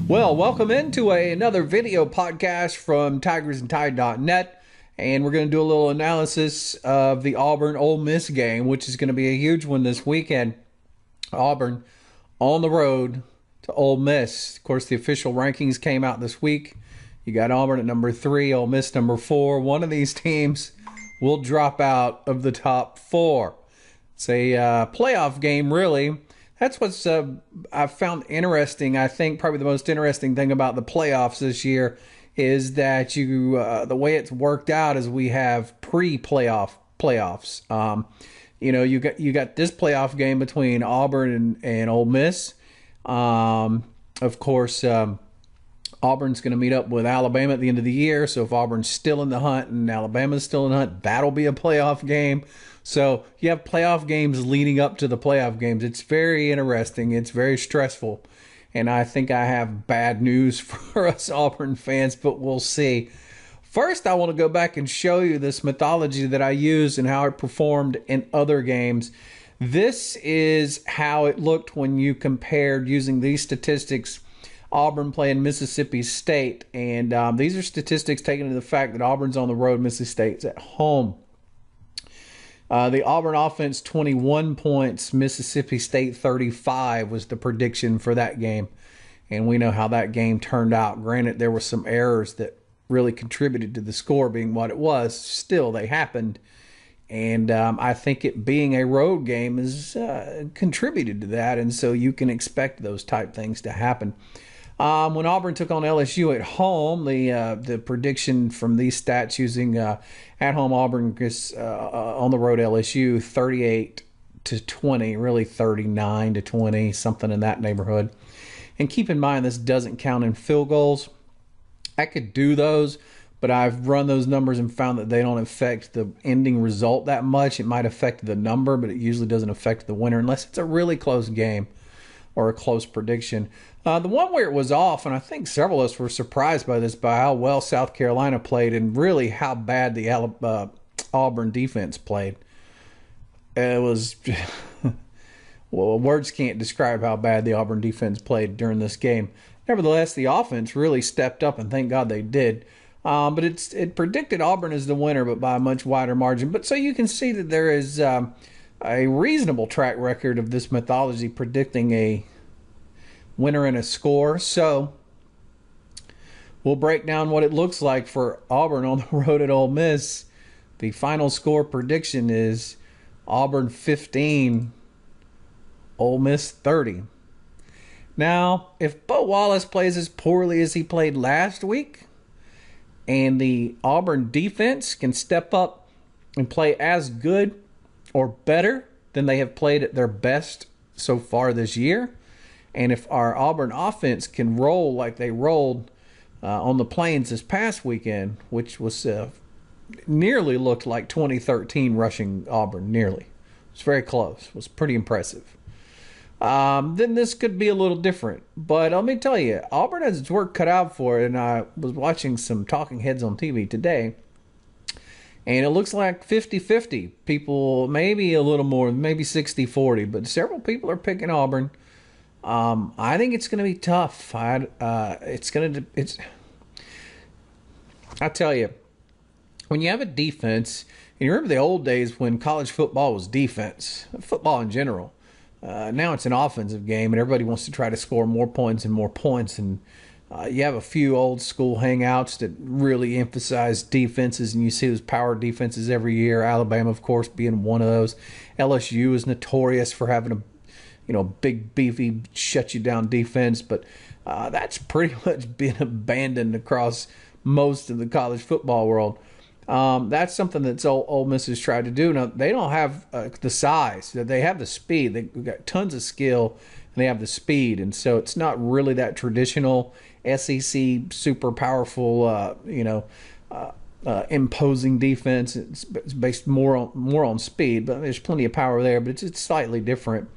Well, welcome into another video podcast from tigersandtide.net, and we're going to do a little analysis of the Auburn Ole Miss game, which is going to be a huge one this weekend. Auburn on the road to Ole Miss. Of course, the official rankings came out this week. You got Auburn at number 3, Ole Miss number 4. One of these teams will drop out of the top 4. It's a playoff game, really. That's what's I've found interesting. I think probably the most interesting thing about the playoffs this year is that the way it's worked out is we have playoffs. You got this playoff game between Auburn and Ole Miss. Of course, Auburn's going to meet up with Alabama at the end of the year. So if Auburn's still in the hunt and Alabama's still in the hunt, that'll be a playoff game. So you have playoff games leading up to the playoff games. It's very interesting. It's very stressful. And I think I have bad news for us Auburn fans, but we'll see. First, I want to go back and show you this methodology that I used and how it performed in other games. This is how it looked when you compared using these statistics, Auburn playing Mississippi State. And these are statistics taken into the fact that Auburn's on the road, Mississippi State's at home. The Auburn offense, 21 points. Mississippi State, 35 was the prediction for that game. And we know how that game turned out. Granted, there were some errors that really contributed to the score being what it was. Still, they happened. And I think it being a road game has contributed to that. And so you can expect those type things to happen. When Auburn took on LSU at home, the prediction from these stats using at home Auburn on the road LSU 38-20, really 39-20, something in that neighborhood. And keep in mind this doesn't count in field goals. I could do those, but I've run those numbers and found that they don't affect the ending result that much. It might affect the number, but it usually doesn't affect the winner unless it's a really close game or a close prediction. The one where it was off, and I think several of us were surprised by this, by how well South Carolina played and really how bad the Auburn defense played. It was, well, words can't describe how bad the Auburn defense played during this game. Nevertheless, the offense really stepped up, and thank God they did. But it predicted Auburn as the winner, but by a much wider margin. But so you can see that there is a reasonable track record of this methodology predicting a winner and a score. So we'll break down what it looks like for Auburn on the road at Ole Miss. The final score prediction is Auburn 15, Ole Miss 30. Now, if Bo Wallace plays as poorly as he played last week, and the Auburn defense can step up and play as good or better than they have played at their best so far this year, and if our Auburn offense can roll like they rolled on the Plains this past weekend, which was nearly looked like 2013 rushing Auburn, nearly. It was very close. It was pretty impressive. Then this could be a little different. But let me tell you, Auburn has its work cut out for it, and I was watching some talking heads on TV today, and it looks like 50-50. People, maybe a little more, maybe 60-40, but several people are picking Auburn. I think it's going to be tough. I tell you, when you have a defense, and you remember the old days when college football was defense, football in general. Now it's an offensive game, and everybody wants to try to score more points and more points. And you have a few old school hangouts that really emphasize defenses, and you see those power defenses every year. Alabama, of course, being one of those. LSU is notorious for having a big, beefy, shut you down defense, but that's pretty much been abandoned across most of the college football world. That's something that Ole Miss has tried to do. Now, they don't have the size. They have the speed. They've got tons of skill, and they have the speed, and so it's not really that traditional SEC super powerful, imposing defense. It's based more on speed, but there's plenty of power there, but it's slightly different.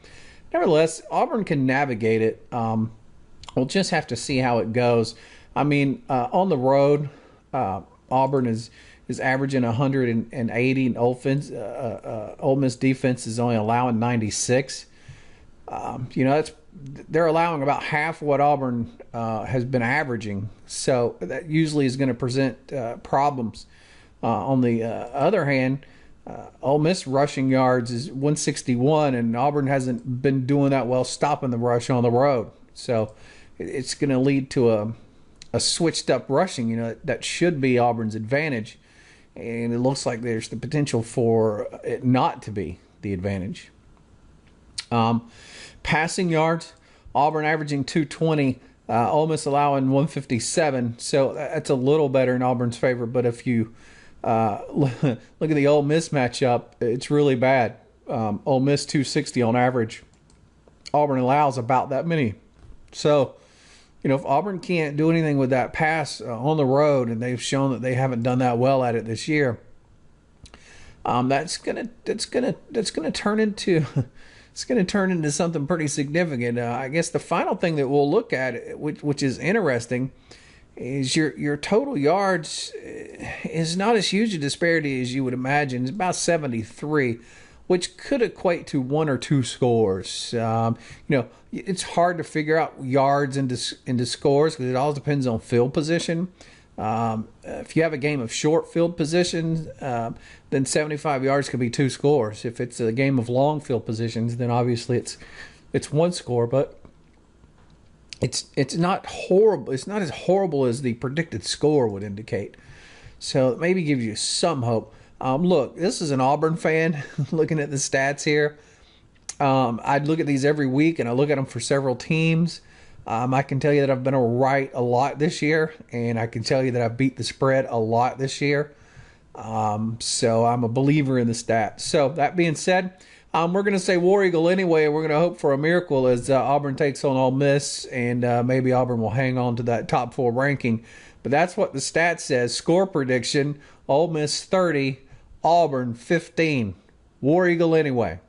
Nevertheless, Auburn can navigate it. We'll just have to see how it goes. I mean, on the road, Auburn is averaging 180, and Ole Miss defense is only allowing 96. That's they're allowing about half what Auburn has been averaging. So that usually is going to present problems. On the other hand, Ole Miss rushing yards is 161, and Auburn hasn't been doing that well stopping the rush on the road. So it's going to lead to a switched up rushing. That should be Auburn's advantage, and it looks like there's the potential for it not to be the advantage. Passing yards, Auburn averaging 220, Ole Miss allowing 157. So that's a little better in Auburn's favor. But if you look at the Ole Miss matchup, it's really bad. Ole Miss 260 on average. Auburn allows about that many. So, if Auburn can't do anything with that pass on the road, and they've shown that they haven't done that well at it this year, that's gonna turn into it's gonna turn into something pretty significant. I guess the final thing that we'll look at, which is interesting, is your total yards is not as huge a disparity as you would imagine. It's about 73, which could equate to one or two scores. It's hard to figure out yards into scores because it all depends on field position. If you have a game of short field positions, then 75 yards could be two scores. If it's a game of long field positions, then obviously it's one score. But it's not horrible. It's not as horrible as the predicted score would indicate. So it maybe gives you some hope. Look, this is an Auburn fan looking at the stats here. I'd look at these every week, and I look at them for several teams. I can tell you that I've been right a lot this year, and I can tell you that I've beat the spread a lot this year. So I'm a believer in the stats. So that being said, we're going to say War Eagle anyway. We're going to hope for a miracle as Auburn takes on Ole Miss, and maybe Auburn will hang on to that top 4 ranking. But that's what the stat says. Score prediction, Ole Miss 30, Auburn 15. War Eagle anyway.